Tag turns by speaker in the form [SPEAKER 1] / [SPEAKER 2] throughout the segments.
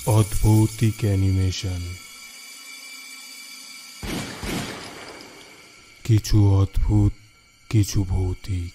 [SPEAKER 1] অদ্ভৌতিক animation. কিছু অদ্ভুত, কিছু ভৌতিক।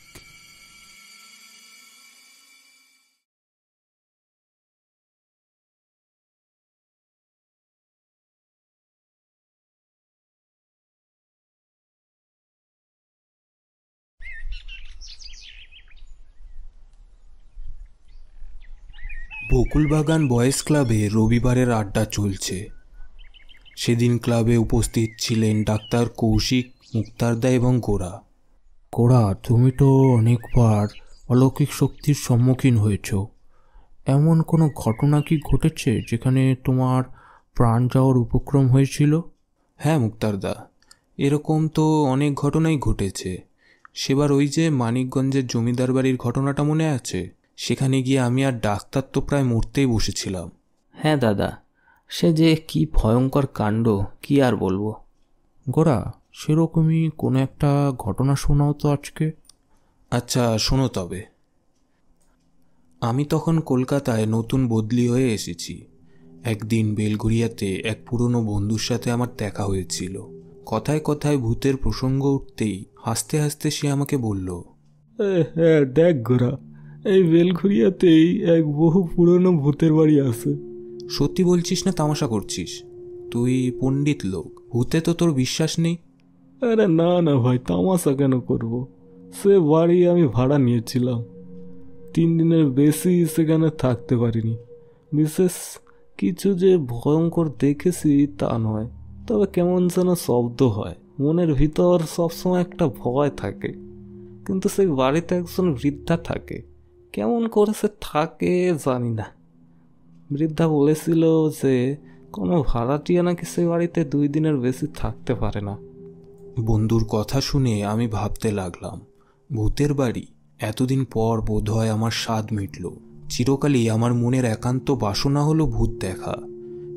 [SPEAKER 1] বকুলবাগান বয়েজ ক্লাবে রবিবারের আড্ডা চলছে। সেদিন ক্লাবে উপস্থিত ছিলেন ডাক্তার কৌশিক, মুক্তারদা এবং গোরা।
[SPEAKER 2] গোরা, তুমি তো অনেকবার অলৌকিক শক্তির সম্মুখীন হয়েছ। এমন কোনো ঘটনা কি ঘটেছে যেখানে তোমার প্রাণ যাওয়ার উপক্রম হয়েছিল?
[SPEAKER 3] হ্যাঁ মুক্তারদা, এরকম তো অনেক ঘটনাই ঘটেছে। সেবার ওই যে মানিকগঞ্জের জমিদার বাড়ির ঘটনাটা মনে আছে? সেখানে গিয়ে আমি আর ডাক্তার তো প্রায় মরতেই বসেছিলাম।
[SPEAKER 4] হ্যাঁ দাদা, সে যে কি ভয়ঙ্কর কাণ্ড, কি আর বলবো।
[SPEAKER 2] গোরা, সেরকমই কোনো একটা ঘটনা শোনাও তো আজকে।
[SPEAKER 3] আচ্ছা শোনো তবে। আমি তখন কলকাতায় নতুন বদলি হয়ে এসেছি। একদিন বেলঘরিয়াতে এক পুরনো বন্ধুর সাথে আমার দেখা হয়েছিল। কথায় কথায় ভূতের প্রসঙ্গ উঠতেই হাসতে হাসতে সে আমাকে বলল,
[SPEAKER 5] হ্যাঁ দেখ গোরা, এই বেলঘরিয়াতেই এক বহু পুরনো ভূতের বাড়ি আছে।
[SPEAKER 3] সত্যি বলছিস না তামাশা করছিস? তুই পণ্ডিত লোক, ভূতে তো তোর বিশ্বাস নেই?
[SPEAKER 5] আরে না না ভাই, তামাশা কেন করব? সে বাড়ি আমি ভাড়া নিয়েছিলাম। 3 দিনের বেশি সেখানে থাকতে পারিনি। বিশেষ কিছু যে ভয়ঙ্কর দেখেছি তা নয়, তবে কেমন যেন শব্দ হয়, মনের ভিতর সবসময় একটা ভয় থাকে। কিন্তু সেই বাড়িতে একজন বৃদ্ধা থাকে। কেমন করে সে থাকে জানি না। বৃদ্ধা বলেছিল যে কোনো ভাড়াটিয়া নাকি সে বাড়িতে 2 দিনের বেশি থাকতে পারে না।
[SPEAKER 3] বন্ধুর কথা শুনে আমি ভাবতে লাগলাম, ভূতের বাড়ি? এতদিন পর বোধহয় আমার স্বাদ মিটল। চিরকালই আমার মনের একান্ত বাসনা হলো ভূত দেখা।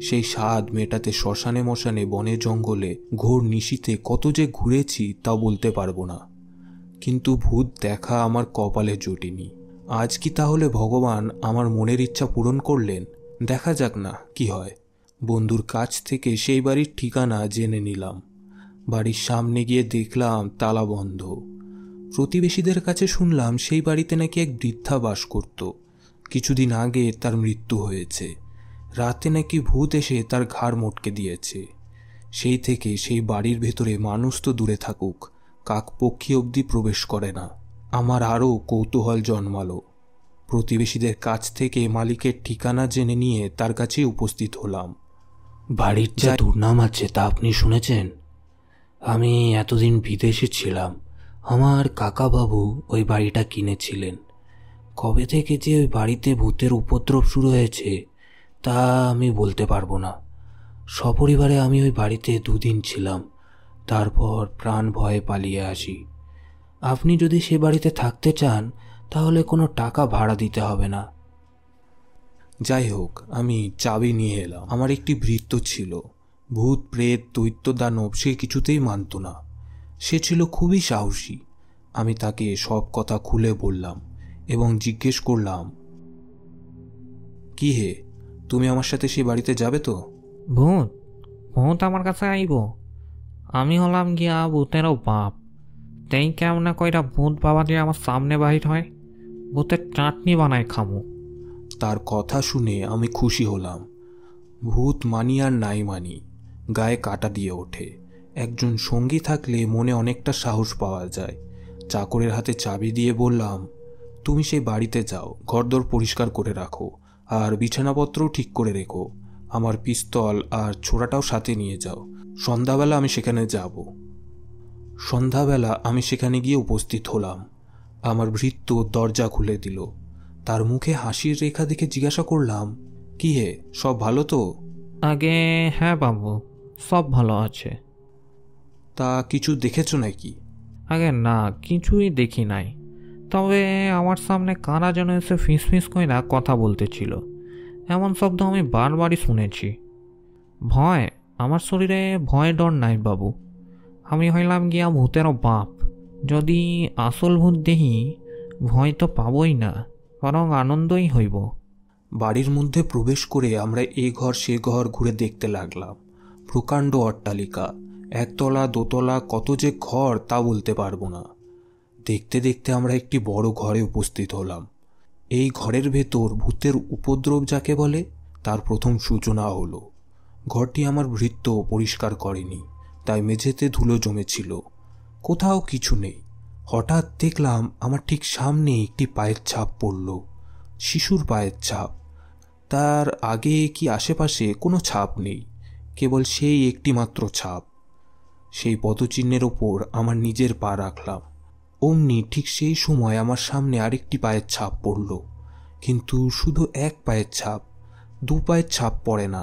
[SPEAKER 3] সেই স্বাদ মেটাতে শ্মশানে মশানে, বনে জঙ্গলে, ঘোর নিশীথে কত যে ঘুরেছি তা বলতে পারবো না। কিন্তু ভূত দেখা আমার কপালে জোটেনি। আজ কি তাহলে ভগবান আমার মনের ইচ্ছা পূরণ করলেন? দেখা যাক না কি হয়। বন্ধুর কাছ থেকে সেই বাড়ির ঠিকানা জেনে নিলাম। বাড়ির সামনে গিয়ে দেখলাম তালা বন্ধ। প্রতিবেশীদের কাছে শুনলাম সেই বাড়িতে নাকি এক বৃদ্ধা বাস করত। কিছুদিন আগে তার মৃত্যু হয়েছে। রাতে নাকি ভূত এসে তার ঘাড় মটকে দিয়েছে। সেই থেকে সেই বাড়ির ভেতরে মানুষ তো দূরে থাকুক, কাকপক্ষী অবধি প্রবেশ করে না। আমার আরও কৌতূহল জন্মালো। প্রতিবেশীদের কাছ থেকে মালিকের ঠিকানা জেনে নিয়ে তার কাছেই উপস্থিত হলাম।
[SPEAKER 2] বাড়ির যা দুর্নাম আছে তা আপনি শুনেছেন? আমি এতদিন বিদেশে ছিলাম। আমার কাকাবাবু ওই বাড়িটা কিনেছিলেন। কবে থেকে যে ওই বাড়িতে ভূতের উপদ্রব শুরু হয়েছে তা আমি বলতে পারবো না। সপরিবারে আমি ওই বাড়িতে 2 দিন ছিলাম, তারপর প্রাণ ভয়ে পালিয়ে আসি। আপনি যদি সে বাড়িতে থাকতে চান তাহলে কোনো টাকা ভাড়া দিতে হবে না।
[SPEAKER 3] যাই হোক, আমি চাবি নিয়ে এলাম। আমার একটি ভৃত্য ছিল। ভূত প্রেত দৈত্য দানব সে কিছুতেই মানত না। সে ছিল খুবই সাহসী। আমি তাকে সব কথা খুলে বললাম এবং জিজ্ঞেস করলাম, কি হে, তুমি আমার সাথে সে বাড়িতে যাবে তো?
[SPEAKER 4] ভূত ভূত আমার কাছে আইব? আমি হলাম গিয়া ভূতেরও বাপ। তেই কেমন কইরা ভূত বাবা দিয়ে আমার সামনে বাহির হয়? ভূতের চাটনি বানায় খামু।
[SPEAKER 3] তার কথা শুনে আমি খুশি হলাম। ভূত মানি আর নাই মানি, গায়ে কাটা দিয়ে ওঠে। একজন সঙ্গী থাকলে মনে অনেকটা সাহস পাওয়া যায়। চাকরের হাতে চাবি দিয়ে বললাম, তুমি সেই বাড়িতে যাও, ঘরদোর পরিষ্কার করে রাখো আর বিছানাপত্রও ঠিক করে রেখো। আমার পিস্তল আর ছোড়াটাও সাথে নিয়ে যাও। সন্ধ্যাবেলা আমি সেখানে যাব। সন্ধ্যাবেলা আমি সেখানে গিয়ে উপস্থিত হলাম। আমার ভৃত্য দরজা খুলে দিল। তার মুখে হাসির রেখা দেখে জিজ্ঞাসা করলাম, কি হে, সব ভালো তো?
[SPEAKER 4] আগে হ্যাঁ বাবু, সব ভালো আছে।
[SPEAKER 3] তা কিছু দেখেছো নাকি?
[SPEAKER 4] আগে না, কিছুই দেখি নাই। তবে আমার সামনে কারা যেন এসে ফিসফিস কইরা কথা বলতেছিল। এমন শব্দ আমি বারবারই শুনেছি। ভয়, আমার শরীরে ভয় ডর নাই বাবু। আমি হইলাম গিয়া ভূতেরও বাপ। যদি আসল ভূত দেখি ভয় তো পাবই না, বরং আনন্দই হইব।
[SPEAKER 3] বাড়ির মধ্যে প্রবেশ করে আমরা এ ঘর সে ঘর ঘুরে দেখতে লাগলাম। প্রকাণ্ড অট্টালিকা, একতলা দোতলা, কত যে ঘর তা বলতে পারবো না। দেখতে দেখতে আমরা একটি বড় ঘরে উপস্থিত হলাম। এই ঘরের ভেতর ভূতের উপদ্রব যাকে বলে তার প্রথম সূচনা হলো। ঘরটি আমার ভৃত্য পরিষ্কার করেনি, তাই মেঝেতে ধুলো জমেছিল। কোথাও কিছু নেই। হঠাৎ দেখলাম আমার ঠিক সামনে একটি পায়ের ছাপ পড়ল, শিশুর পায়ের ছাপ। তার আগে কি আশেপাশে কোনো ছাপ নেই, কেবল সেই একটি মাত্র ছাপ। সেই পদচিহ্নের ওপর আমার নিজের পা রাখলাম। অমনি ঠিক সেই সময় আমার সামনে আরেকটি পায়ের ছাপ পড়ল, কিন্তু শুধু এক পায়ের ছাপ, দু পায়ের ছাপ পড়ে না।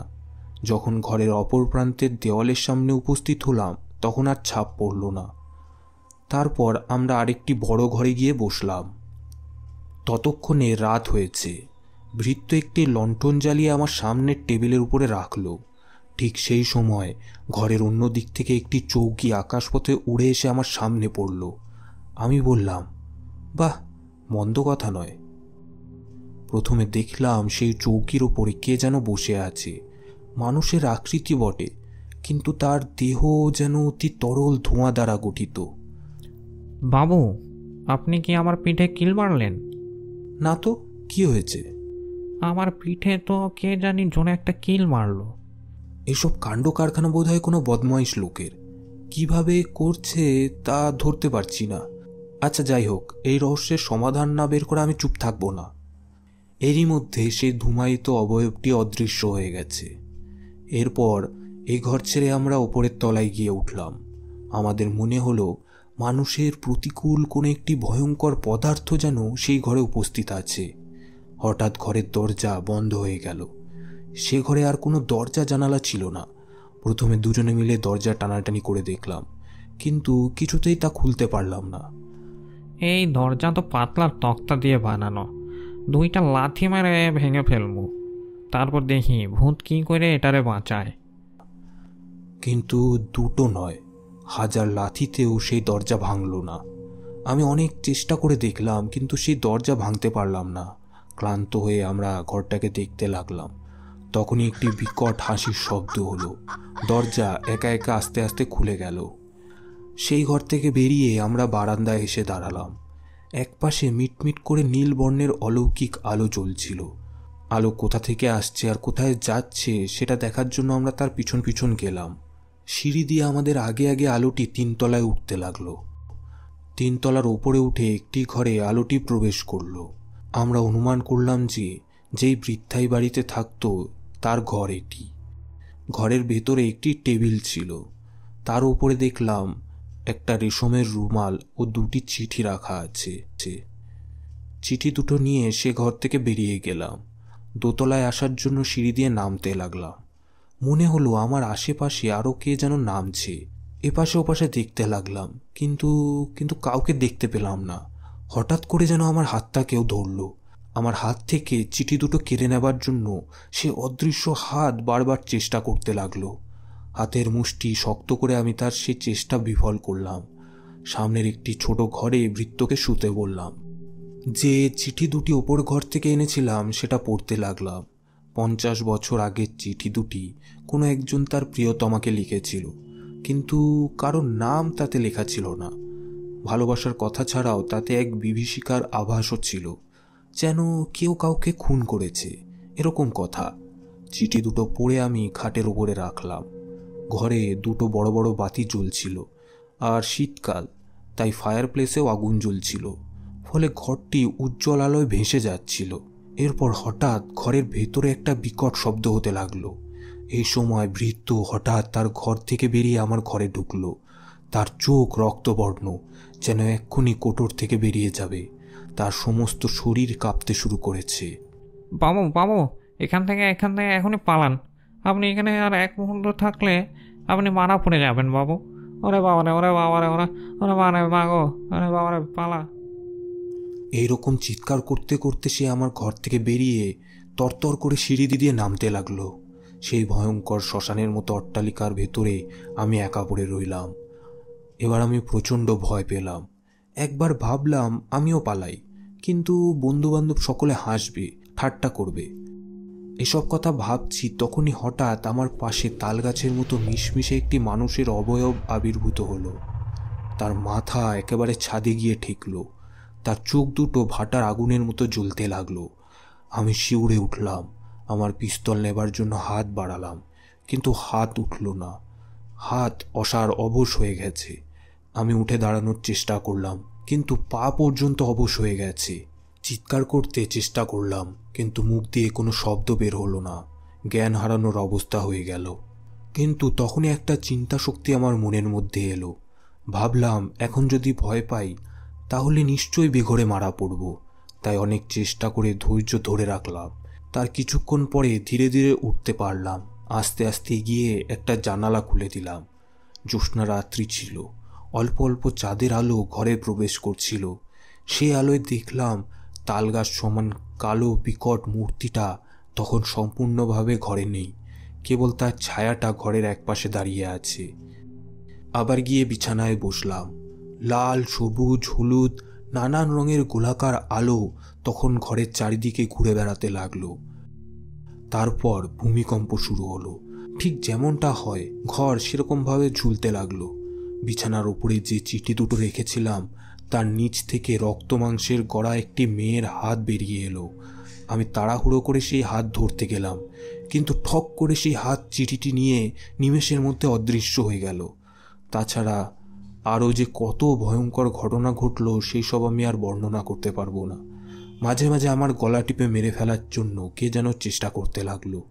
[SPEAKER 3] যখন ঘরের অপর প্রান্তের দেওয়ালের সামনে উপস্থিত হলাম তখন আর ছাপ পড়ল না। তারপর আমরা আরেকটি বড় ঘরে গিয়ে বসলাম। ততক্ষণে রাত হয়েছে। ভৃত্য একটি লণ্ঠন জ্বালিয়ে আমার সামনের টেবিলের উপরে রাখল। ঠিক সেই সময় ঘরের অন্য দিক থেকে একটি চৌকি আকাশপথে উড়ে এসে আমার সামনে পড়ল। আমি বললাম, বাহ, মন্দ কথা নয়। প্রথমে দেখলাম সেই চৌকির ওপরে কে যেন বসে আছে। মানুষের আকৃতি বটে, কিন্তু তার দেহ যেন অতি তরল ধোঁয়া দ্বারা গঠিত।
[SPEAKER 4] বাবু, আপনি কি আমার পিঠে কিল মারলেন?
[SPEAKER 3] না তো, কি হয়েছে?
[SPEAKER 4] আমার পিঠে তো কে জানি জোনে একটা কিল মারলো।
[SPEAKER 3] এসব কাণ্ড কারখানা বোধ হয় কোনো বদমাইশ লোকের। কিভাবে করছে তা ধরতে পারছি না। আচ্ছা, যাই হোক, এই রহস্যের সমাধান না বের করে আমি চুপ থাকবো না। এরই মধ্যে সেই ধূমায়িত অবয়বটি অদৃশ্য হয়ে গেছে। এরপর এই ঘর ছেড়ে আমরা ওপরের তলায় গিয়ে উঠলাম। আমাদের মনে হলো মানুষের প্রতিকূল কোনো একটি ভয়ঙ্কর পদার্থ যেন সেই ঘরে উপস্থিত আছে। হঠাৎ ঘরের দরজা বন্ধ হয়ে গেল। সে ঘরে আর কোনো দরজা জানালা ছিল না। প্রথমে দুজনে মিলে দরজা টানাটানি করে দেখলাম, কিন্তু কিছুতেই তা খুলতে পারলাম না।
[SPEAKER 4] এই দরজা তো পাতলা তক্তা দিয়ে বানানো, দুইটা লাথি মেরে ভেঙে ফেলবো, তারপর দেখি ভূত কি করে এটারে বাঁচায়।
[SPEAKER 3] কিন্তু দুটো নয়, 1000 লাথিতেও সেই দরজা ভাঙল না। আমি অনেক চেষ্টা করে দেখলাম, কিন্তু সেই দরজা ভাঙতে পারলাম না। ক্লান্ত হয়ে আমরা ঘরটাকে দেখতে লাগলাম। তখনই একটি বিকট হাসির শব্দ হলো। দরজা একা একা আস্তে আস্তে খুলে গেল। সেই ঘর থেকে বেরিয়ে আমরা বারান্দায় এসে দাঁড়ালাম। একপাশে মিটমিট করে নীল বর্ণের অলৌকিক আলো জ্বলছিল। আলো কোথা থেকে আসছে আর কোথায় যাচ্ছে সেটা দেখার জন্য আমরা তার পিছন পিছন গেলাম। সিঁড়ি দিয়ে আমাদের আগে আগে আলোটি 3 তলায় উঠতে লাগলো। 3 তলার ওপরে উঠে একটি ঘরে আলোটি প্রবেশ করলো। আমরা অনুমান করলাম যে যেই বৃদ্ধাই বাড়িতে থাকতো তার ঘর এটি। ঘরের ভেতরে একটি টেবিল ছিল, তার উপরে দেখলাম একটা রেশমের রুমাল ও 2টি চিঠি রাখা আছে। চিঠি দুটো নিয়ে সে ঘর থেকে বেরিয়ে গেলাম। দোতলায় আসার জন্য সিঁড়ি দিয়ে নামতে লাগলাম। মনে হলো আমার আশেপাশে আরও কে যেন নামছে। এপাশে ওপাশে দেখতে লাগলাম, কিন্তু কাউকে দেখতে পেলাম না। হঠাৎ করে যেন আমার হাতটা কেউ ধরল। আমার হাত থেকে চিঠি দুটো কেড়ে নেবার জন্য সে অদৃশ্য হাত বারবার চেষ্টা করতে লাগলো। হাতের মুষ্টি শক্ত করে আমি তার সে চেষ্টা বিফল করলাম। সামনের একটি ছোট ঘরে ভৃত্যকে শুতে বললাম। যে চিঠি দুটি ওপর ঘর থেকে এনেছিলাম সেটা পড়তে লাগলাম। 50 বছর আগের চিঠি দুটি কোনো একজন তার প্রিয়তমাকে লিখেছিল, কিন্তু কারোর নাম তাতে লেখা ছিল না। ভালোবাসার কথা ছাড়াও তাতে এক বিভীষিকার আভাসও ছিল, যেন কেউ কাউকে খুন করেছে, এরকম কথা। চিঠি দুটো পড়ে আমি খাটের উপরে রাখলাম। ঘরে 2টো বড় বড় বাতি জ্বলছিল, আর শীতকাল, তাই ফায়ার প্লেসেও আগুন জ্বলছিল, ফলে ঘরটি উজ্জ্বল আলোয় ভেসে যাচ্ছিল। এরপর হঠাৎ ঘরের ভেতরে একটা বিকট শব্দ হতে লাগলো। এই সময় ভৃত্য হঠাৎ তার ঘর থেকে বেরিয়ে আমার ঘরে ঢুকলো। তার চোখ রক্তবর্ণ, যেন এক্ষুনি কোটর থেকে বেরিয়ে যাবে। তার সমস্ত শরীর কাঁপতে শুরু করেছে।
[SPEAKER 4] বাবু বাবু, এখান থেকে এখনই পালান। আপনি এখানে আর এক মুহূর্ত থাকলে আপনি মারা পড়ে যাবেন বাবু। ওরে বাবারে, ওরে বাবারে, ওরে বাবারে, মাগো, ওরে বাবারে, পালা।
[SPEAKER 3] এইরকম চিৎকার করতে করতে সে আমার ঘর থেকে বেরিয়ে তরতর করে সিঁড়ি দিয়ে নামতে লাগলো। সেই ভয়ঙ্কর শ্মশানের মতো অট্টালিকার ভেতরে আমি একা পড়ে রইলাম। এবার আমি প্রচণ্ড ভয় পেলাম। একবার ভাবলাম আমিও পালাই, কিন্তু বন্ধুবান্ধব সকলে হাসবে, ঠাট্টা করবে।
[SPEAKER 1] এসব কথা ভাবছি তখনই হঠাৎ আমার পাশে তালগাছের মতো মিশমিশে একটি মানুষের অবয়ব আবির্ভূত হলো। তার মাথা একেবারে ছাদে গিয়ে ঠেকল, তার চোখ দুটো ভাটার আগুনের মতো জ্বলতে লাগলো। আমি শিউরে উঠলাম, আমার পিস্তল নেবার জন্য হাত বাড়ালাম, কিন্তু হাত উঠল না। হাত অসাড় অবশ হয়ে গেছে। আমি উঠে দাঁড়ানোর চেষ্টা করলাম, কিন্তু পা পর্যন্ত অবশ হয়ে গেছে। চিৎকার করতে চেষ্টা করলাম, কিন্তু মুখ দিয়ে কোনো শব্দ বের হলো না। জ্ঞান হারানোর অবস্থা হয়ে গেল। কিন্তু তখনই একটা চিন্তা শক্তি আমার মনের মধ্যে এলো। ভাবলাম, এখন যদি ভয় পাই তাহলে নিশ্চয়ই বেঘরে মারা পড়ব। তাই অনেক চেষ্টা করে ধৈর্য ধরে রাখলাম। তার কিছুক্ষণ পরে ধীরে ধীরে উঠতে পারলাম। আস্তে আস্তে গিয়ে একটা জানালা খুলে দিলাম। জ্যোৎস্না রাত্রি ছিল, অল্প অল্প চাঁদের আলো ঘরে প্রবেশ করছিল। সেই আলোয় দেখলাম তালগাছ সমান কালো বিকট মূর্তিটা তখন সম্পূর্ণভাবে ঘরে নেই, কেবল তার ছায়াটা ঘরের একপাশে দাঁড়িয়ে আছে। আবার গিয়ে বিছানায় বসলাম। লাল, সবুজ, হলুদ নানান রঙের গোলাকার আলো তখন ঘরের চারিদিকে ঘুরে বেড়াতে লাগলো। তারপর ভূমিকম্প শুরু হলো। ঠিক যেমনটা হয় ঘর সেরকমভাবে ঝুলতে লাগলো। বিছানার উপরে যে চিঠি দুটো রেখেছিলাম তার নিচ থেকে রক্ত মাংসের গড়া একটি মেয়ের হাত বেরিয়ে এলো। আমি তাড়াহুড়ো করে সেই হাত ধরতে গেলাম, কিন্তু ঠক করে সেই হাত চিঠিটি নিয়ে নিমেষের মধ্যে অদৃশ্য হয়ে গেল। তাছাড়া আরও যে কত ভয়ঙ্কর ঘটনা ঘটল সেই সব আমি আর বর্ণনা করতে পারবো না। মাঝে মাঝে আমার গলা টিপে মেরে ফেলার জন্য কে যেন চেষ্টা করতে লাগলো।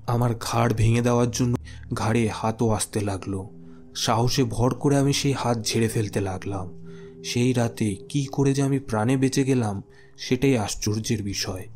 [SPEAKER 1] আমার ঘাড় ভেঙে দেওয়ার জন্য ঘাড়ে হাতও আসতে লাগলো। সাহসে ভর করে আমি সেই হাত ঝেড়ে ফেলতে লাগলাম। সেই রাতে কি করে যে আমি প্রাণে বেঁচে গেলাম সেটাই আশ্চর্যের বিষয়।